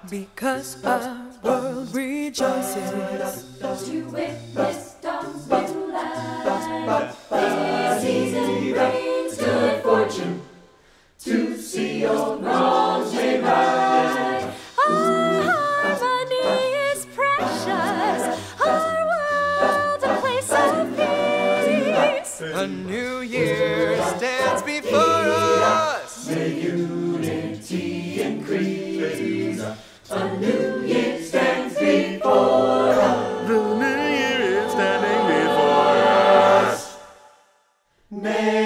Because our world rejoices to witness dawn's new light. This season brings good fortune to see old wrongs made right. Our harmony is precious, our world a place of peace. A new year stands before us. May unity increase. A new year stands before us. The new year is standing before us. May